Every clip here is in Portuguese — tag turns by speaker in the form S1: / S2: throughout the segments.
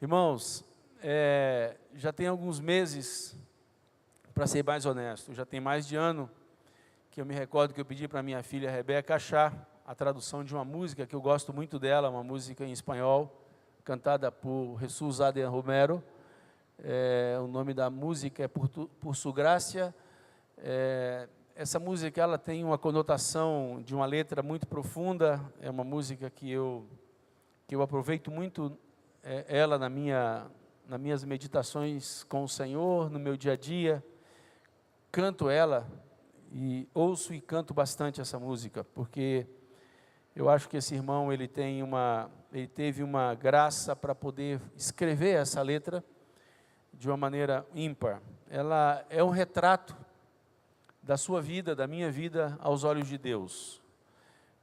S1: Irmãos, já tem alguns meses, para ser mais honesto, já tem mais de ano que eu me recordo que eu pedi para minha filha Rebeca achar a tradução de uma música que eu gosto muito dela, uma música em espanhol, cantada por Jesus Adrián Romero. O nome da música é Por Su Gracia. Essa música ela tem uma conotação de uma letra muito profunda, é uma música que eu aproveito muito ela nas minhas meditações com o Senhor, no meu dia a dia. Canto ela e ouço e canto bastante essa música, porque eu acho que esse irmão ele teve uma graça para poder escrever essa letra de uma maneira ímpar. Ela é um retrato da sua vida, da minha vida, aos olhos de Deus.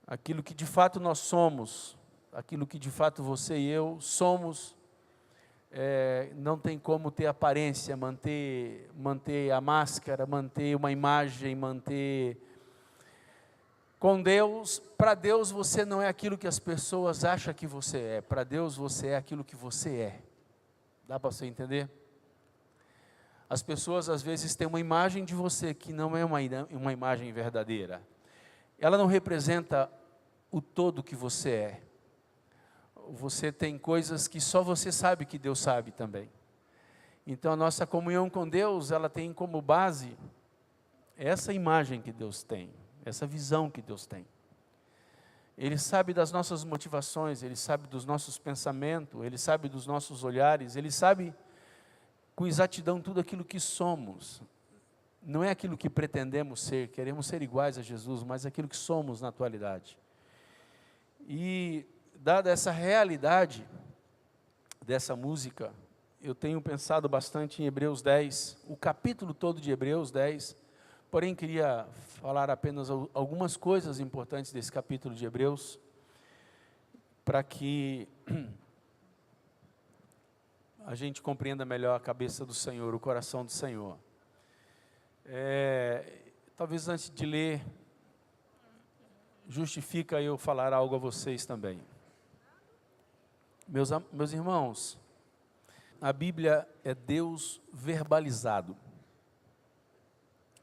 S1: Aquilo que de fato nós somos, aquilo que de fato você e eu somos, não tem como ter aparência, manter a máscara, manter uma imagem, manter... Com Deus, para Deus você não é aquilo que as pessoas acham que você é, para Deus você é aquilo que você é. Dá para você entender? As pessoas às vezes têm uma imagem de você que não é uma imagem verdadeira. Ela não representa o todo que você é. Você tem coisas que só você sabe que Deus sabe também. Então a nossa comunhão com Deus, ela tem como base essa imagem que Deus tem, essa visão que Deus tem. Ele sabe das nossas motivações, Ele sabe dos nossos pensamentos, Ele sabe dos nossos olhares, Ele sabe com exatidão tudo aquilo que somos. Não é aquilo que pretendemos ser, queremos ser iguais a Jesus, mas aquilo que somos na atualidade. E dada essa realidade dessa música, eu tenho pensado bastante em Hebreus 10, o capítulo todo de Hebreus 10, porém queria falar apenas algumas coisas importantes desse capítulo de Hebreus, para que a gente compreenda melhor a cabeça do Senhor, o coração do Senhor. Talvez antes de ler, justifica eu falar algo a vocês também. Meus irmãos, a Bíblia é Deus verbalizado.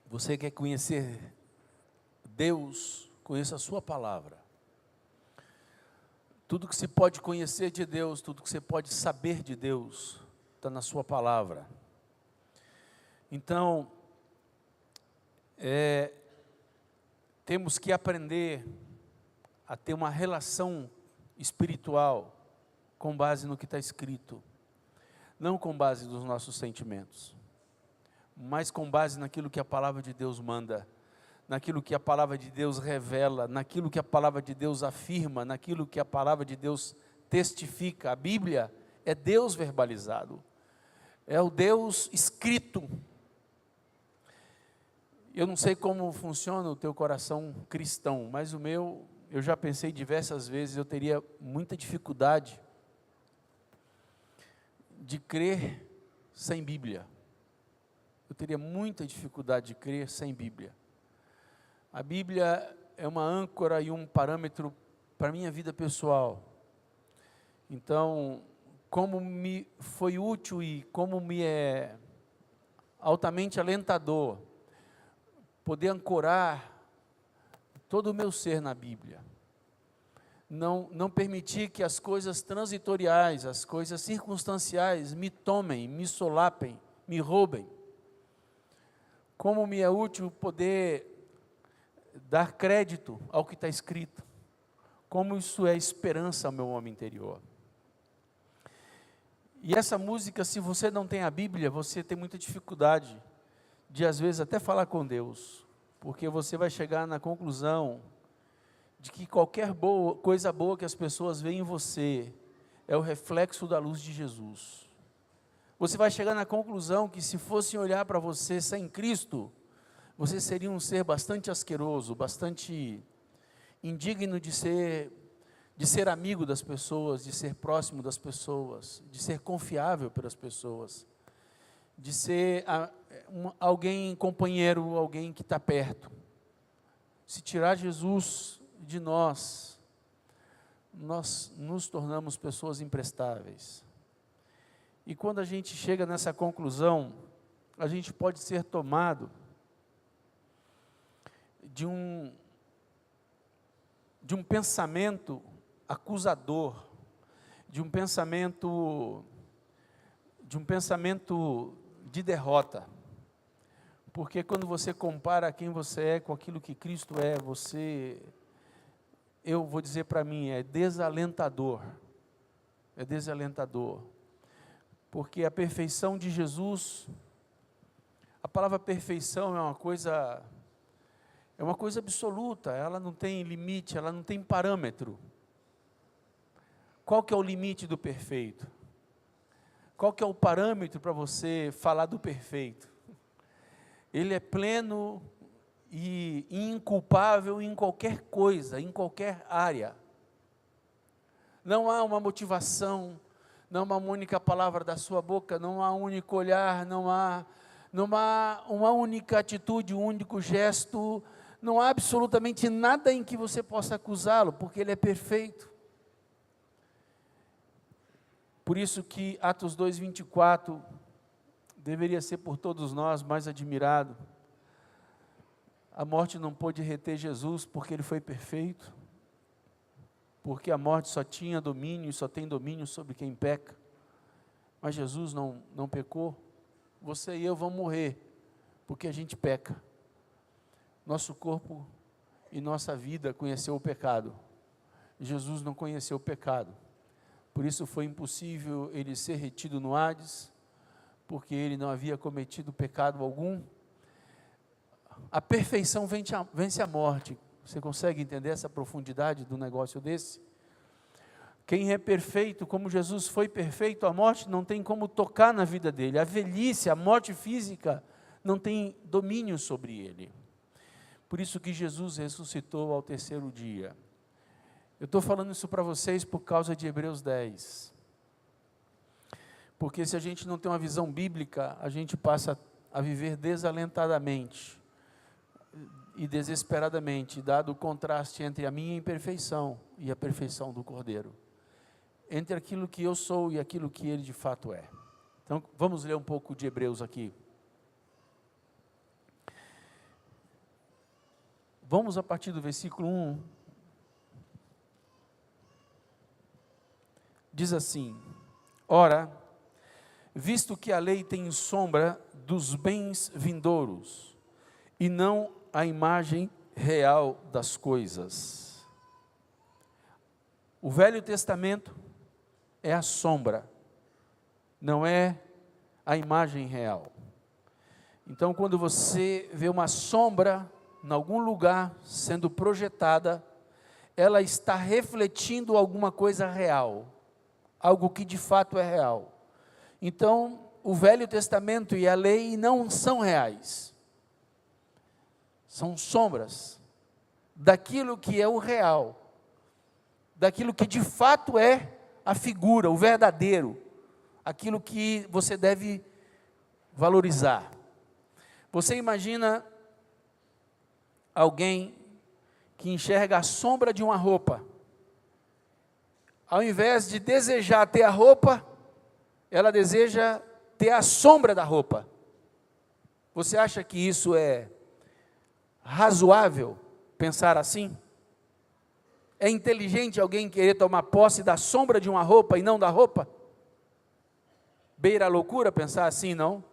S1: Você quer conhecer Deus, conheça a sua palavra. Tudo que se pode conhecer de Deus, tudo que você pode saber de Deus, está na sua palavra. Então, temos que aprender a ter uma relação espiritual com base no que está escrito, não com base nos nossos sentimentos, mas com base naquilo que a palavra de Deus manda, naquilo que a palavra de Deus revela, naquilo que a palavra de Deus afirma, naquilo que a palavra de Deus testifica. A Bíblia é Deus verbalizado, é o Deus escrito. Eu não sei como funciona o teu coração cristão, mas o meu, eu já pensei diversas vezes, eu teria muita dificuldade de crer sem Bíblia. Eu teria muita dificuldade de crer sem Bíblia. A Bíblia é uma âncora e um parâmetro para a minha vida pessoal. Então, como me foi útil e como me é altamente alentador poder ancorar todo o meu ser na Bíblia. Não permitir que as coisas transitoriais, as coisas circunstanciais me tomem, me solapem, me roubem. Como me é útil poder dar crédito ao que está escrito. Como isso é esperança ao meu homem interior. E essa música, se você não tem a Bíblia, você tem muita dificuldade de às vezes até falar com Deus, porque você vai chegar na conclusão de que qualquer coisa boa que as pessoas veem em você é o reflexo da luz de Jesus. Você vai chegar na conclusão que se fossem olhar para você sem Cristo, você seria um ser bastante asqueroso, bastante indigno de ser amigo das pessoas, de ser próximo das pessoas, de ser confiável pelas pessoas, de ser alguém companheiro, alguém que está perto. Se tirar Jesus de nós nos tornamos pessoas imprestáveis. E quando a gente chega nessa conclusão, a gente pode ser tomado de um pensamento acusador, de um pensamento de derrota. Porque quando você compara quem você é com aquilo que Cristo é, eu vou dizer para mim, é desalentador. É desalentador. Porque a perfeição de Jesus, a palavra perfeição é uma coisa absoluta, ela não tem limite, ela não tem parâmetro. Qual que é o limite do perfeito? Qual que é o parâmetro para você falar do perfeito? Ele é pleno e inculpável em qualquer coisa, em qualquer área. Não há uma motivação, não há uma única palavra da sua boca, não há um único olhar, não há uma única atitude, um único gesto, não há absolutamente nada em que você possa acusá-lo, porque ele é perfeito. Por isso que Atos 2:24 deveria ser por todos nós mais admirado. A morte não pôde reter Jesus porque ele foi perfeito, porque a morte só tinha domínio e só tem domínio sobre quem peca, mas Jesus não pecou. Você e eu vamos morrer porque a gente peca. Nosso corpo e nossa vida conheceu o pecado. Jesus não conheceu o pecado. Por isso foi impossível ele ser retido no Hades, porque ele não havia cometido pecado algum. A perfeição vence a morte. Você consegue entender essa profundidade do negócio desse? Quem é perfeito, como Jesus foi perfeito, a morte não tem como tocar na vida dele. A velhice, a morte física, não tem domínio sobre ele. Por isso que Jesus ressuscitou ao terceiro dia. Eu estou falando isso para vocês por causa de Hebreus 10. Porque se a gente não tem uma visão bíblica, a gente passa a viver desalentadamente e desesperadamente, dado o contraste entre a minha imperfeição e a perfeição do Cordeiro. Entre aquilo que eu sou e aquilo que ele de fato é. Então, vamos ler um pouco de Hebreus aqui. Vamos a partir do versículo 1. Diz assim: ora, visto que a lei tem sombra dos bens vindouros, e não a imagem real das coisas. O Velho Testamento é a sombra, não é a imagem real. Então, quando você vê uma sombra em algum lugar sendo projetada, ela está refletindo alguma coisa real, algo que de fato é real. Então, o Velho Testamento e a lei não são reais, são sombras daquilo que é o real, daquilo que de fato é a figura, o verdadeiro, aquilo que você deve valorizar. Você imagina alguém que enxerga a sombra de uma roupa, ao invés de desejar ter a roupa, ela deseja ter a sombra da roupa. Você acha que isso é razoável pensar assim? É inteligente alguém querer tomar posse da sombra de uma roupa e não da roupa? Beira a loucura pensar assim, não?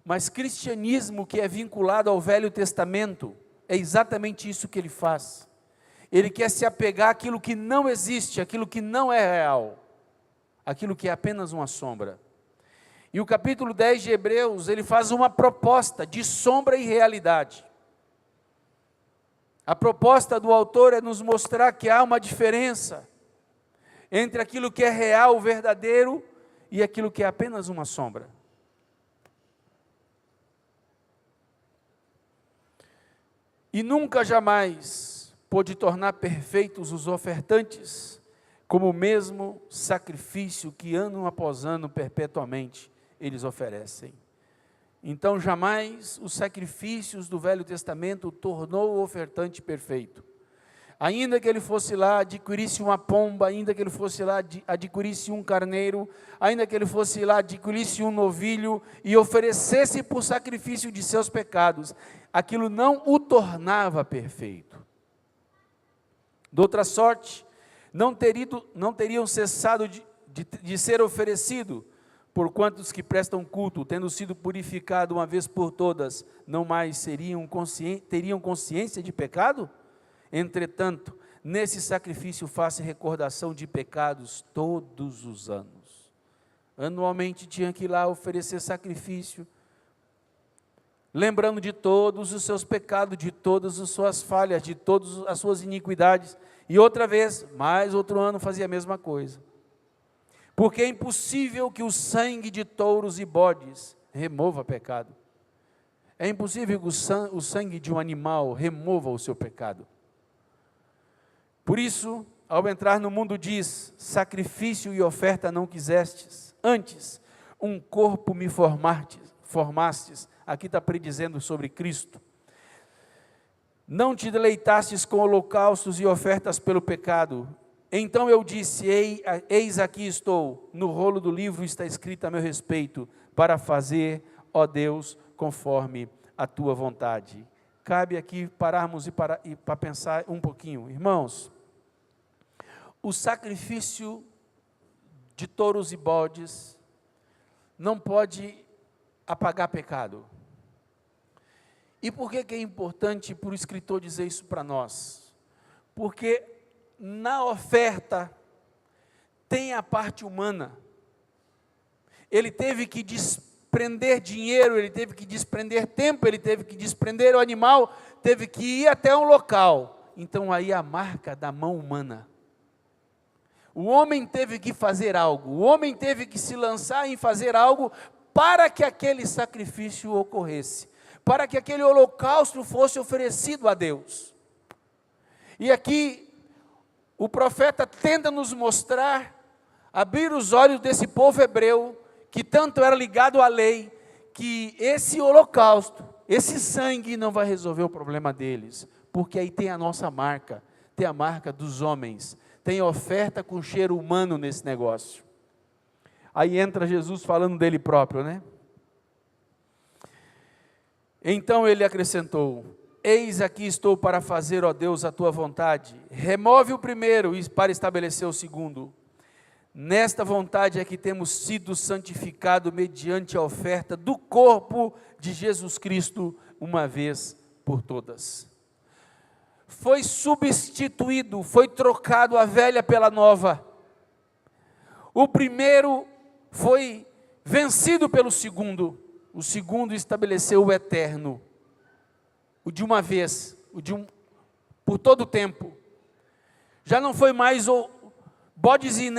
S1: Mas cristianismo que é vinculado ao Velho Testamento, é exatamente isso que ele faz. Ele quer se apegar àquilo que não existe, àquilo que não é real, aquilo que é apenas uma sombra. E o capítulo 10 de Hebreus, ele faz uma proposta de sombra e realidade. A proposta do autor é nos mostrar que há uma diferença entre aquilo que é real, verdadeiro, e aquilo que é apenas uma sombra. E nunca jamais pôde tornar perfeitos os ofertantes, como o mesmo sacrifício que ano após ano, perpetuamente, eles oferecem. Então, jamais os sacrifícios do Velho Testamento tornou o ofertante perfeito. ainda que ele fosse lá, adquirisse uma pomba, ainda que ele fosse lá, adquirisse um carneiro, ainda que ele fosse lá, adquirisse um novilho e oferecesse por sacrifício de seus pecados, aquilo não o tornava perfeito. De outra sorte, não teriam cessado de ser oferecido, porquanto os que prestam culto, tendo sido purificado uma vez por todas, não mais teriam consciência de pecado? Entretanto, nesse sacrifício faça recordação de pecados todos os anos. Anualmente tinha que ir lá oferecer sacrifício, lembrando de todos os seus pecados, de todas as suas falhas, de todas as suas iniquidades, e outra vez, mais outro ano fazia a mesma coisa. Porque é impossível que o sangue de touros e bodes remova pecado. É impossível que o sangue de um animal remova o seu pecado. Por isso, ao entrar no mundo diz, sacrifício e oferta não quisestes, antes, um corpo me formastes, aqui está predizendo sobre Cristo. Não te deleitastes com holocaustos e ofertas pelo pecado. Então eu disse, eis aqui estou, no rolo do livro está escrito a meu respeito, para fazer, ó Deus, conforme a tua vontade. Cabe aqui pararmos e para pensar um pouquinho. Irmãos, o sacrifício de touros e bodes não pode apagar pecado. E por que é importante para o escritor dizer isso para nós? Porque na oferta tem a parte humana. Ele teve que desprender dinheiro, ele teve que desprender tempo, ele teve que desprender o animal, teve que ir até um local. Então aí a marca da mão humana. O homem teve que fazer algo, o homem teve que se lançar em fazer algo para que aquele sacrifício ocorresse, para que aquele holocausto fosse oferecido a Deus. E aqui o profeta tenta nos mostrar, abrir os olhos desse povo hebreu, que tanto era ligado à lei, que esse holocausto, esse sangue não vai resolver o problema deles, porque aí tem a nossa marca, tem a marca dos homens, tem oferta com cheiro humano nesse negócio. Aí entra Jesus falando dele próprio, né? Então ele acrescentou, eis aqui estou para fazer, ó Deus, a tua vontade. Remove o primeiro para estabelecer o segundo. Nesta vontade é que temos sido santificados mediante a oferta do corpo de Jesus Cristo, uma vez por todas. Foi substituído, foi trocado a velha pela nova. O primeiro foi vencido pelo segundo. O segundo estabeleceu o eterno, o de uma vez, por todo o tempo. Já não foi mais bodes e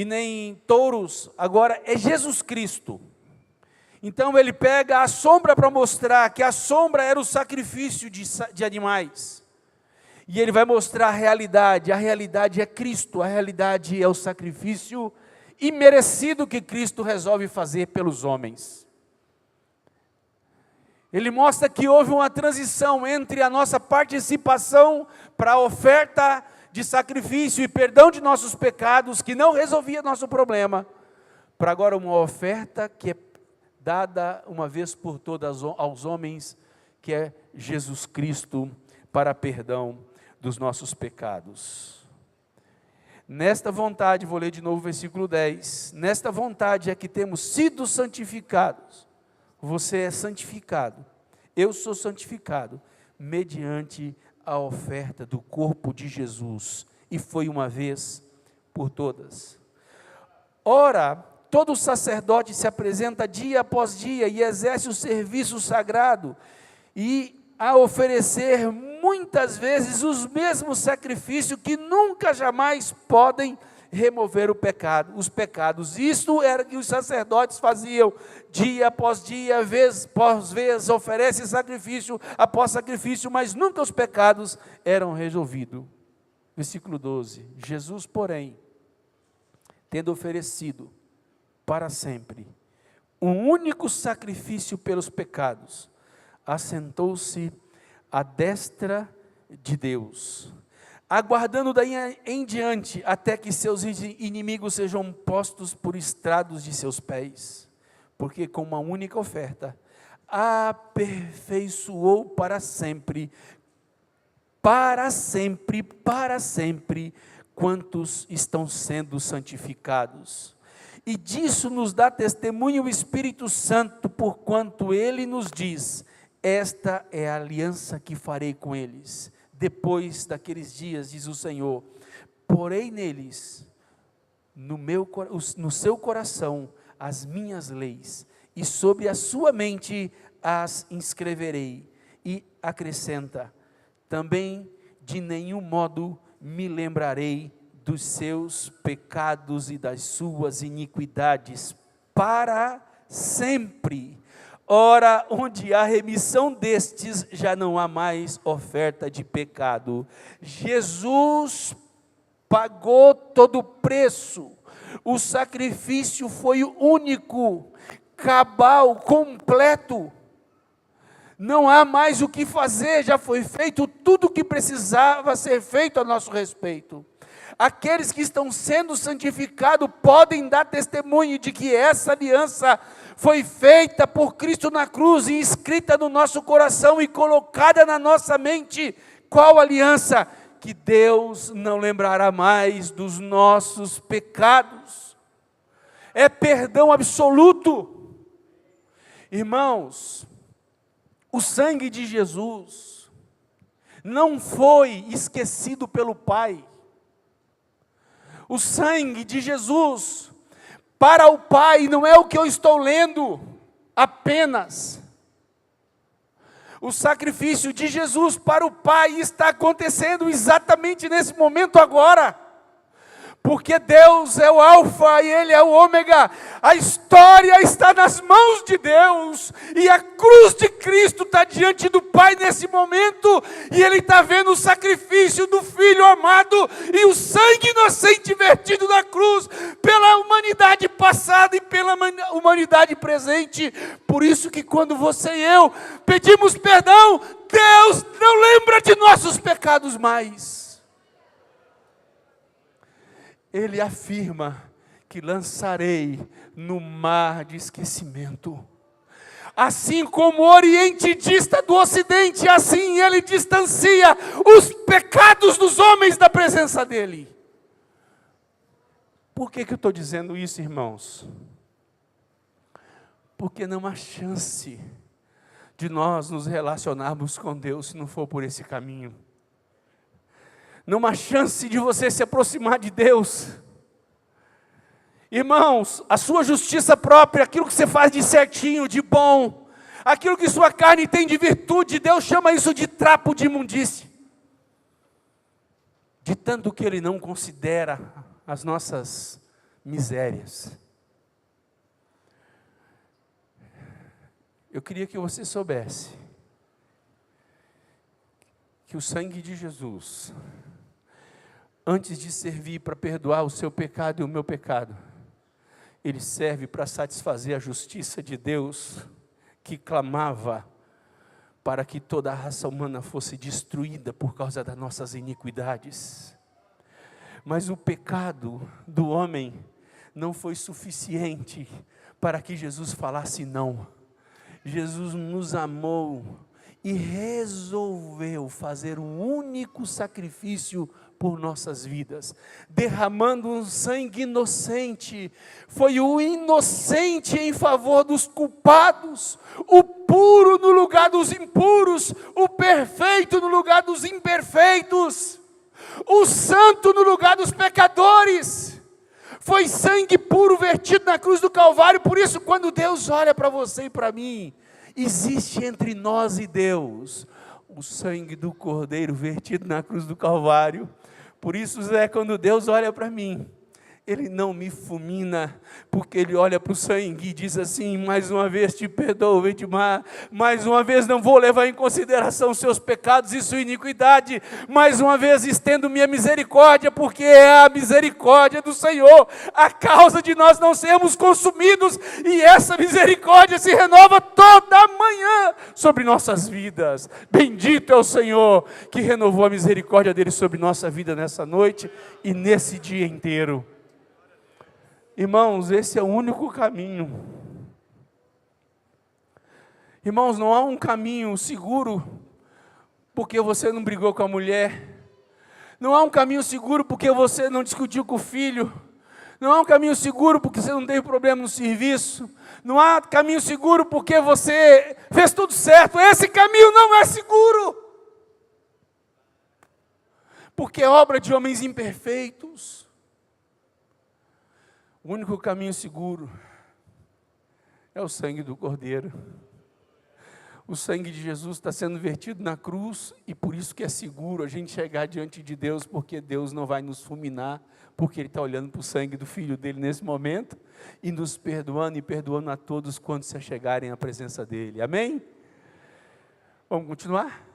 S1: nem touros, agora é Jesus Cristo. Então ele pega a sombra para mostrar que a sombra era o sacrifício de animais. E ele vai mostrar a realidade é Cristo, a realidade é o sacrifício imerecido que Cristo resolve fazer pelos homens. Ele mostra que houve uma transição entre a nossa participação para a oferta de sacrifício e perdão de nossos pecados, que não resolvia nosso problema, para agora uma oferta que é dada uma vez por todas aos homens, que é Jesus Cristo, para perdão dos nossos pecados. Nesta vontade, vou ler de novo o versículo 10, nesta vontade é que temos sido santificados. Você é santificado, eu sou santificado, mediante a oferta do corpo de Jesus, e foi uma vez por todas. Ora, todo sacerdote se apresenta dia após dia, e exerce o serviço sagrado, e a oferecer muitas vezes os mesmos sacrifícios, que nunca jamais podem remover os pecados. Isto era que os sacerdotes faziam, dia após dia, vez após vez, oferece sacrifício após sacrifício, mas nunca os pecados eram resolvidos. Versículo 12, Jesus, porém, tendo oferecido para sempre um único sacrifício pelos pecados, assentou-se à destra de Deus, aguardando daí em diante, até que seus inimigos sejam postos por estrados de seus pés, porque com uma única oferta, aperfeiçoou para sempre, quantos estão sendo santificados. E disso nos dá testemunho o Espírito Santo, porquanto ele nos diz: esta é a aliança que farei com eles. Depois daqueles dias, diz o Senhor, porei neles, no seu coração, as minhas leis, e sobre a sua mente as inscreverei. E acrescenta, também de nenhum modo me lembrarei dos seus pecados e das suas iniquidades, para sempre. Ora, onde há remissão destes, já não há mais oferta de pecado. Jesus pagou todo o preço, o sacrifício foi único, cabal, completo. Não há mais o que fazer, já foi feito tudo o que precisava ser feito a nosso respeito. Aqueles que estão sendo santificados podem dar testemunho de que essa aliança foi feita por Cristo na cruz e escrita no nosso coração e colocada na nossa mente. Qual aliança? Que Deus não lembrará mais dos nossos pecados. É perdão absoluto. Irmãos, o sangue de Jesus não foi esquecido pelo Pai. O sangue de Jesus para o Pai não é o que eu estou lendo apenas. O sacrifício de Jesus para o Pai está acontecendo exatamente nesse momento agora. Porque Deus é o Alfa e Ele é o Ômega. A história está nas mãos de Deus. E a cruz de Cristo está diante do Pai nesse momento. E Ele está vendo o sacrifício do Filho amado. E o sangue inocente vertido na cruz. Pela humanidade passada e pela humanidade presente. Por isso que quando você e eu pedimos perdão, Deus não lembra de nossos pecados mais. Ele afirma que lançarei no mar de esquecimento. Assim como o Oriente dista do Ocidente, assim Ele distancia os pecados dos homens da presença dEle. Por que eu estou dizendo isso, irmãos? Porque não há chance de nós nos relacionarmos com Deus se não for por esse caminho. Não há chance de você se aproximar de Deus. Irmãos, a sua justiça própria, aquilo que você faz de certinho, de bom, aquilo que sua carne tem de virtude, Deus chama isso de trapo de imundície. De tanto que Ele não considera as nossas misérias. Eu queria que você soubesse que o sangue de Jesus, antes de servir para perdoar o seu pecado e o meu pecado, ele serve para satisfazer a justiça de Deus, que clamava para que toda a raça humana fosse destruída por causa das nossas iniquidades. Mas o pecado do homem não foi suficiente para que Jesus falasse não. Jesus nos amou e resolveu fazer um único sacrifício por nossas vidas, derramando um sangue inocente. Foi o inocente em favor dos culpados, o puro no lugar dos impuros, o perfeito no lugar dos imperfeitos, o santo no lugar dos pecadores. Foi sangue puro vertido na cruz do Calvário. Por isso, quando Deus olha para você e para mim, existe entre nós e Deus o sangue do Cordeiro vertido na cruz do Calvário. Por isso, Zé, quando Deus olha para mim, Ele não me fulmina, porque Ele olha para o sangue e diz assim: mais uma vez te perdoo, Edmar, mais uma vez não vou levar em consideração seus pecados e sua iniquidade, mais uma vez estendo minha misericórdia, porque é a misericórdia do Senhor, a causa de nós não sermos consumidos, e essa misericórdia se renova toda manhã sobre nossas vidas. Bendito é o Senhor, que renovou a misericórdia dEle sobre nossa vida nessa noite e nesse dia inteiro. Irmãos, esse é o único caminho. Irmãos, não há um caminho seguro porque você não brigou com a mulher. Não há um caminho seguro porque você não discutiu com o filho. Não há um caminho seguro porque você não teve problema no serviço. Não há caminho seguro porque você fez tudo certo. Esse caminho não é seguro. Porque é obra de homens imperfeitos. O único caminho seguro é o sangue do Cordeiro. O sangue de Jesus está sendo vertido na cruz, e por isso que é seguro a gente chegar diante de Deus, porque Deus não vai nos fulminar, porque Ele está olhando para o sangue do Filho dEle nesse momento, e nos perdoando, e perdoando a todos quando se chegarem à presença dEle. Amém? Vamos continuar?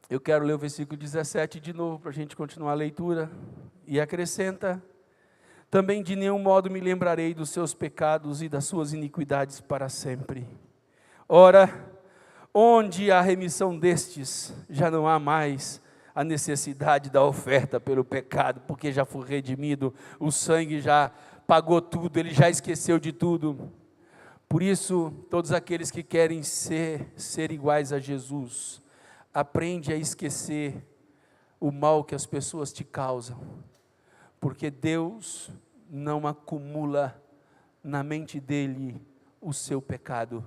S1: Eu quero ler o versículo 17 de novo, para a gente continuar a leitura, e acrescenta: também de nenhum modo me lembrarei dos seus pecados e das suas iniquidades para sempre. Ora, onde há remissão destes, já não há mais a necessidade da oferta pelo pecado, porque já foi redimido, o sangue já pagou tudo, Ele já esqueceu de tudo. Por isso, todos aqueles que querem ser iguais a Jesus, aprende a esquecer o mal que as pessoas te causam, porque Deus não acumula na mente dEle o seu pecado.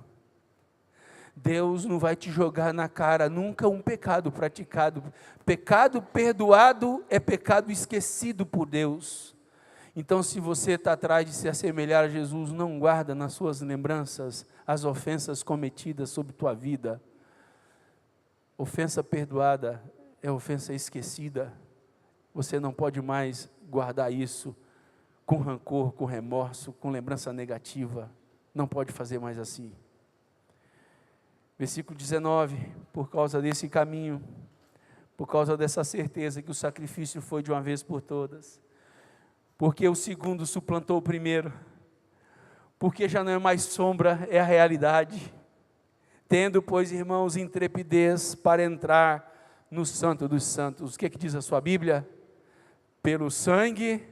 S1: Deus não vai te jogar na cara nunca um pecado praticado. Pecado perdoado é pecado esquecido por Deus. Então, se você está atrás de se assemelhar a Jesus, não guarda nas suas lembranças as ofensas cometidas sobre tua vida. Ofensa perdoada é ofensa esquecida. Você não pode mais guardar isso com rancor, com remorso, com lembrança negativa. Não pode fazer mais assim. Versículo 19: por causa desse caminho, por causa dessa certeza que o sacrifício foi de uma vez por todas, porque o segundo suplantou o primeiro, porque já não é mais sombra, é a realidade. Tendo, pois, irmãos, intrepidez para entrar no Santo dos Santos. O que diz a sua Bíblia? Pelo sangue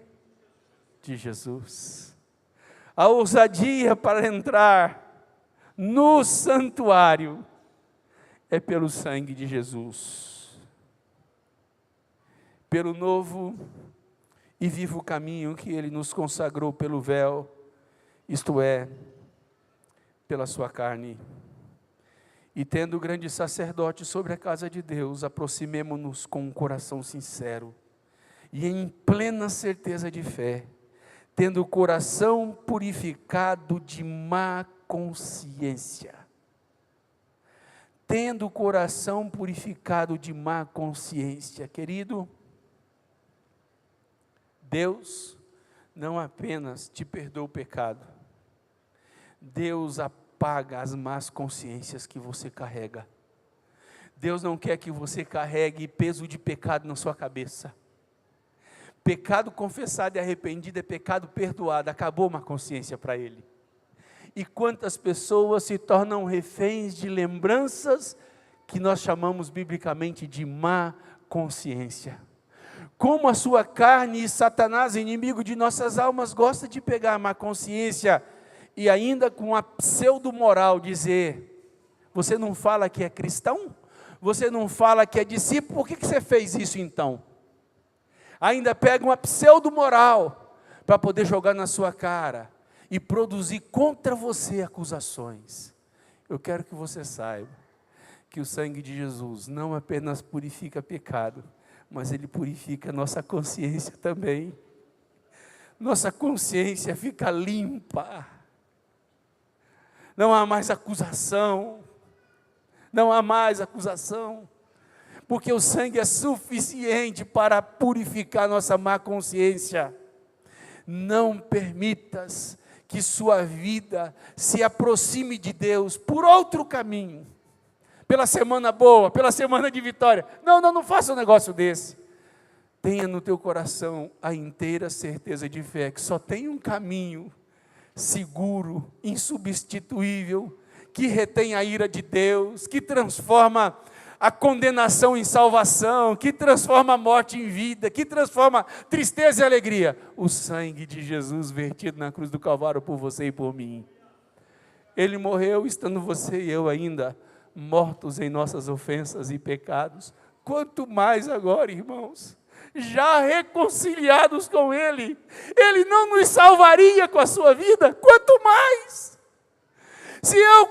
S1: de Jesus. A ousadia para entrar no santuário é pelo sangue de Jesus. Pelo novo e vivo caminho que Ele nos consagrou pelo véu, isto é, pela sua carne. E tendo o grande sacerdote sobre a casa de Deus, aproximemo-nos com um coração sincero e em plena certeza de fé, tendo o coração purificado de má consciência. Tendo o coração purificado de má consciência. Querido, Deus não apenas te perdoa o pecado, Deus apaga as más consciências que você carrega. Deus não quer que você carregue peso de pecado na sua cabeça. Pecado confessado e arrependido é pecado perdoado, acabou uma consciência para Ele. E quantas pessoas se tornam reféns de lembranças que nós chamamos biblicamente de má consciência. Como a sua carne e Satanás, inimigo de nossas almas, gosta de pegar a má consciência e ainda com a pseudo-moral dizer: você não fala que é cristão? Você não fala que é discípulo? Por que você fez isso então? Ainda pega uma pseudo-moral para poder jogar na sua cara e produzir contra você acusações. Eu quero que você saiba que o sangue de Jesus não apenas purifica pecado, mas ele purifica nossa consciência também. Nossa consciência fica limpa. Não há mais acusação. Não há mais acusação. porque o sangue é suficiente para purificar nossa má consciência. Não permitas que sua vida se aproxime de Deus por outro caminho, pela semana boa, pela semana de vitória. Não faça um negócio desse. Tenha no teu coração a inteira certeza de fé, que só tem um caminho seguro, insubstituível, que retém a ira de Deus, que transforma a condenação em salvação, que transforma a morte em vida, que transforma tristeza em alegria. O sangue de Jesus vertido na cruz do Calvário por você e por mim. Ele morreu estando você e eu ainda mortos em nossas ofensas e pecados. Quanto mais agora, irmãos, já reconciliados com Ele, Ele não nos salvaria com a sua vida? Quanto mais? Se eu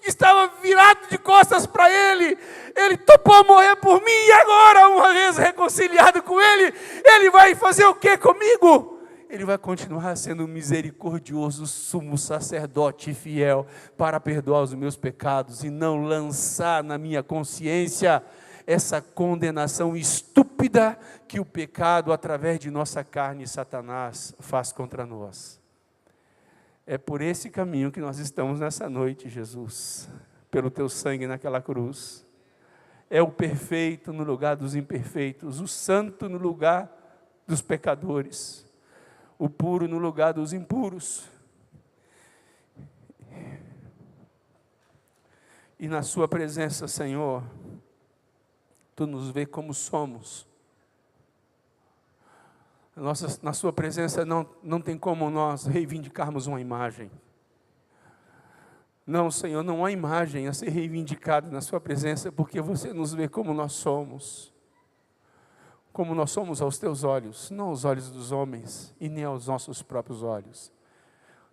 S1: estava virado de costas para Ele, Ele topou morrer por mim, e agora, uma vez reconciliado com Ele, Ele vai fazer o que comigo? Ele vai continuar sendo misericordioso, sumo sacerdote fiel, para perdoar os meus pecados, e não lançar na minha consciência essa condenação estúpida que o pecado, através de nossa carne, Satanás, faz contra nós. É por esse caminho que nós estamos nessa noite, Jesus, pelo teu sangue naquela cruz. É o perfeito no lugar dos imperfeitos, o santo no lugar dos pecadores, o puro no lugar dos impuros. E na sua presença, Senhor, tu nos vê como somos. Na sua presença não tem como nós reivindicarmos uma imagem. Não, Senhor, não há imagem a ser reivindicada na sua presença, porque você nos vê como nós somos. Como nós somos aos teus olhos, não aos olhos dos homens, e nem aos nossos próprios olhos.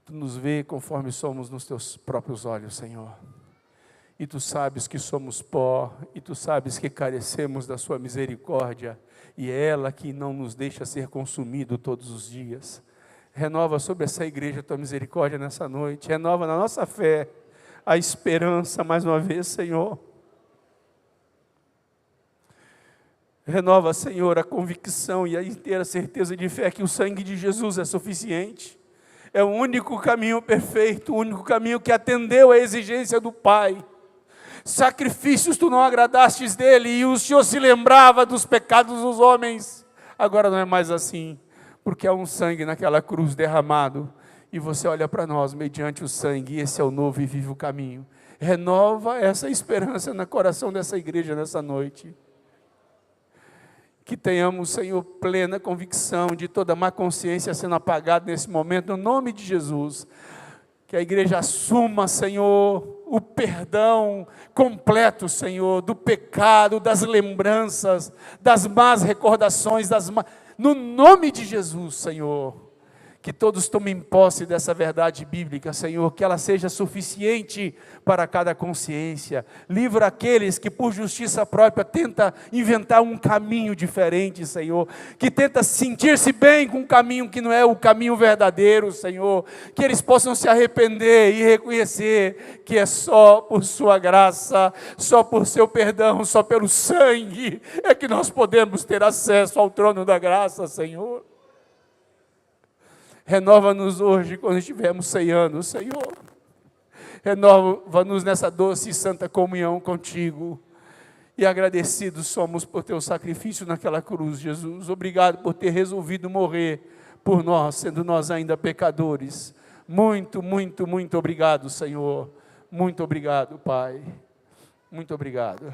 S1: Tu nos vê conforme somos nos teus próprios olhos, Senhor. E tu sabes que somos pó, e tu sabes que carecemos da sua misericórdia, e é ela que não nos deixa ser consumido todos os dias. Renova sobre essa igreja a tua misericórdia nessa noite, renova na nossa fé a esperança mais uma vez, Senhor. Renova, Senhor, a convicção e a inteira certeza de fé que o sangue de Jesus é suficiente. É o único caminho perfeito, o único caminho que atendeu à exigência do Pai. Sacrifícios tu não agradastes dele, e o Senhor se lembrava dos pecados dos homens. Agora não é mais assim, porque há um sangue naquela cruz derramado, e você olha para nós mediante o sangue, e esse é o novo e vivo caminho. Renova essa esperança no coração dessa igreja nessa noite. Que tenhamos, Senhor, plena convicção de toda má consciência sendo apagada nesse momento, no nome de Jesus. Que a igreja assuma, Senhor, o perdão completo, Senhor, do pecado, das lembranças, das más recordações, no nome de Jesus, Senhor. Que todos tomem posse dessa verdade bíblica, Senhor, que ela seja suficiente para cada consciência. Livra aqueles que por justiça própria tenta inventar um caminho diferente, Senhor, que tenta sentir-se bem com um caminho que não é o caminho verdadeiro, Senhor, que eles possam se arrepender e reconhecer que é só por sua graça, só por seu perdão, só pelo sangue é que nós podemos ter acesso ao trono da graça, Senhor. Renova-nos hoje quando estivermos ceando, Senhor. Renova-nos nessa doce e santa comunhão contigo. E agradecidos somos por teu sacrifício naquela cruz, Jesus. Obrigado por ter resolvido morrer por nós, sendo nós ainda pecadores. Muito, muito, muito obrigado, Senhor. Muito obrigado, Pai. Muito obrigado.